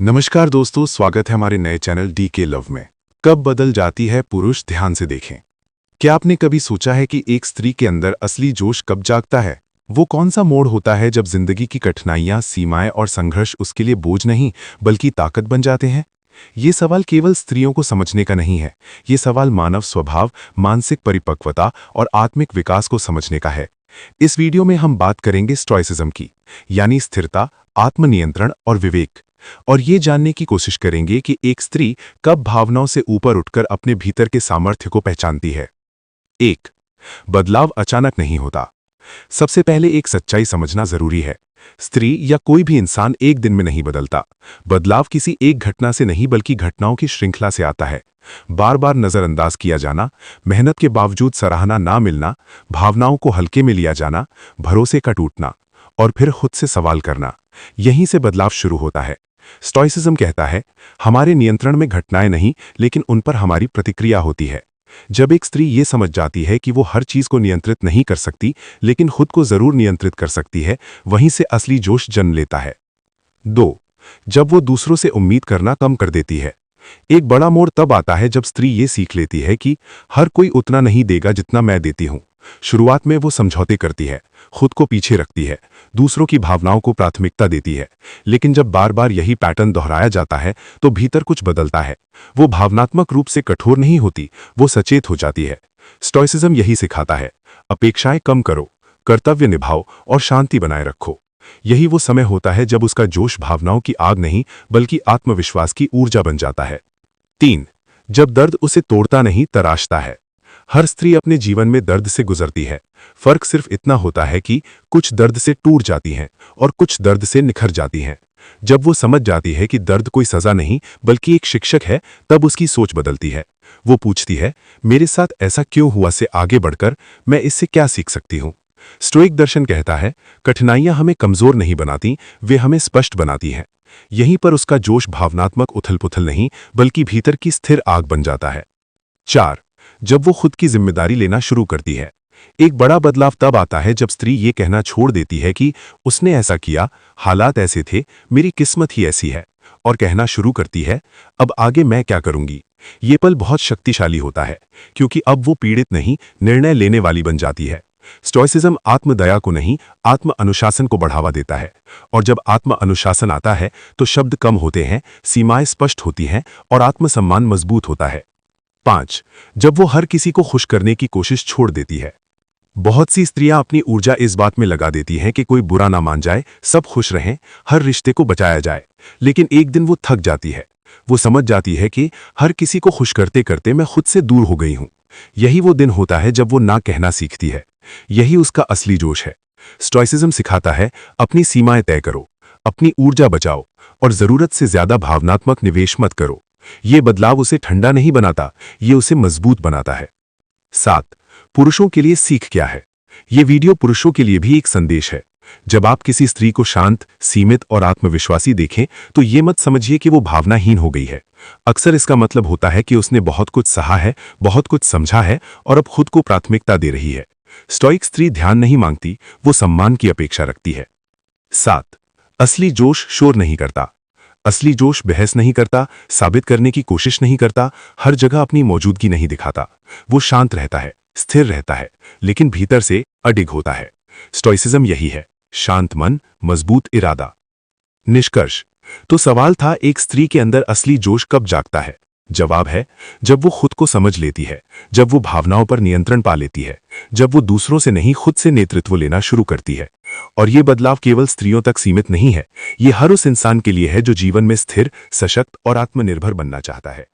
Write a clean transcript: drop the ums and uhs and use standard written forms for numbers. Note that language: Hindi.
नमस्कार दोस्तों, स्वागत है हमारे नए चैनल डीके लव में। कब बदल जाती है पुरुष, ध्यान से देखें। क्या आपने कभी सोचा है कि एक स्त्री के अंदर असली जोश कब जागता है? वो कौन सा मोड़ होता है जब जिंदगी की कठिनाइयां, सीमाएं और संघर्ष उसके लिए बोझ नहीं बल्कि ताकत बन जाते हैं? ये सवाल केवल स्त्रियों को समझने का नहीं है, ये सवाल मानव स्वभाव, मानसिक परिपक्वता और आत्मिक विकास को समझने का है। इस वीडियो में हम बात करेंगे स्टोइसिज्म की, यानी स्थिरता, आत्मनियंत्रण और विवेक। और ये जानने की कोशिश करेंगे कि एक स्त्री कब भावनाओं से ऊपर उठकर अपने भीतर के सामर्थ्य को पहचानती है। 1. बदलाव अचानक नहीं होता। सबसे पहले एक सच्चाई समझना जरूरी है। स्त्री या कोई भी इंसान एक दिन में नहीं बदलता। बदलाव किसी एक घटना से नहीं बल्कि घटनाओं की श्रृंखला से आता है। बार बार नजरअंदाज किया जाना, मेहनत के बावजूद सराहना ना मिलना, भावनाओं को हल्के में लिया जाना, भरोसे का टूटना और फिर खुद से सवाल करना, यहीं से बदलाव शुरू होता है। स्टोइसिज्म कहता है, हमारे नियंत्रण में घटनाएं नहीं लेकिन उन पर हमारी प्रतिक्रिया होती है। जब एक स्त्री ये समझ जाती है कि वो हर चीज को नियंत्रित नहीं कर सकती लेकिन खुद को जरूर नियंत्रित कर सकती है, वहीं से असली जोश जन्म लेता है। 2. जब वो दूसरों से उम्मीद करना कम कर देती है। एक बड़ा मोड़ तब आता है जब स्त्री ये सीख लेती है कि हर कोई उतना नहीं देगा जितना मैं देती हूं। शुरुआत में वो समझौते करती है, खुद को पीछे रखती है, दूसरों की भावनाओं को प्राथमिकता देती है। लेकिन जब बार बार यही पैटर्न दोहराया जाता है तो भीतर कुछ बदलता है। वो भावनात्मक रूप से कठोर नहीं होती, वो सचेत हो जाती है। स्टोइसिज्म यही सिखाता है, अपेक्षाएं कम करो, कर्तव्य निभाओ और शांति बनाए रखो। यही वो समय होता है जब उसका जोश भावनाओं की आग नहीं बल्कि आत्मविश्वास की ऊर्जा बन जाता है। 3. जब दर्द उसे तोड़ता नहीं, तराशता है। हर स्त्री अपने जीवन में दर्द से गुजरती है। फर्क सिर्फ इतना होता है कि कुछ दर्द से टूट जाती हैं और कुछ दर्द से निखर जाती हैं। जब वो समझ जाती है कि दर्द कोई सजा नहीं बल्कि एक शिक्षक है, तब उसकी सोच बदलती है। वो पूछती है, मेरे साथ ऐसा क्यों हुआ से आगे बढ़कर मैं इससे क्या सीख सकती हूँ? स्टोइक दर्शन कहता है, कठिनाइयां हमें कमजोर नहीं बनाती, वे हमें स्पष्ट बनाती हैं। यहीं पर उसका जोश भावनात्मक उथल-पुथल नहीं बल्कि भीतर की स्थिर आग बन जाता है। 4. जब वो खुद की जिम्मेदारी लेना शुरू करती है। एक बड़ा बदलाव तब आता है जब स्त्री ये कहना छोड़ देती है कि उसने ऐसा किया, हालात ऐसे थे, मेरी किस्मत ही ऐसी है, और कहना शुरू करती है, अब आगे मैं क्या करूंगी। ये पल बहुत शक्तिशाली होता है क्योंकि अब वो पीड़ित नहीं, निर्णय लेने वाली बन जाती है। स्टोइसिज्म आत्मदया को नहीं, आत्म अनुशासन को बढ़ावा देता है। और जब आत्म अनुशासन आता है तो शब्द कम होते हैं, सीमाएं स्पष्ट होती हैं और आत्मसम्मान मजबूत होता है। 5. जब वो हर किसी को खुश करने की कोशिश छोड़ देती है। बहुत सी स्त्रियां अपनी ऊर्जा इस बात में लगा देती हैं कि कोई बुरा ना मान जाए, सब खुश रहें, हर रिश्ते को बचाया जाए। लेकिन एक दिन वो थक जाती है। वो समझ जाती है कि हर किसी को खुश करते करते मैं खुद से दूर हो गई हूं। यही वो दिन होता है जब वो ना कहना सीखती है। यही उसका असली जोश है। स्टोइसिज्म सिखाता है, अपनी सीमाएं तय करो, अपनी ऊर्जा बचाओ और जरूरत से ज्यादा भावनात्मक निवेश मत करो। ये बदलाव उसे ठंडा नहीं बनाता, ये उसे मजबूत बनाता है। 7. पुरुषों के लिए सीख क्या है? ये वीडियो पुरुषों के लिए भी एक संदेश है। जब आप किसी स्त्री को शांत, सीमित और आत्मविश्वासी देखें तो ये मत समझिए कि वो भावनाहीन हो गई है। अक्सर इसका मतलब होता है कि उसने बहुत कुछ सहा है, बहुत कुछ समझा है और अब खुद को प्राथमिकता दे रही है। स्टोइक स्त्री ध्यान नहीं मांगती, वो सम्मान की अपेक्षा रखती है। 7. असली जोश शोर नहीं करता। असली जोश बहस नहीं करता, साबित करने की कोशिश नहीं करता, हर जगह अपनी मौजूदगी नहीं दिखाता। वो शांत रहता है, स्थिर रहता है, लेकिन भीतर से अडिग होता है। स्टोइसिज्म यही है, शांत मन, मजबूत इरादा। निष्कर्ष तो सवाल था, एक स्त्री के अंदर असली जोश कब जागता है? जवाब है, जब वो खुद को समझ लेती है, जब वो भावनाओं पर नियंत्रण पा लेती है, जब वो दूसरों से नहीं खुद से नेतृत्व लेना शुरू करती है। और ये बदलाव केवल स्त्रियों तक सीमित नहीं है, ये हर उस इंसान के लिए है जो जीवन में स्थिर, सशक्त और आत्मनिर्भर बनना चाहता है।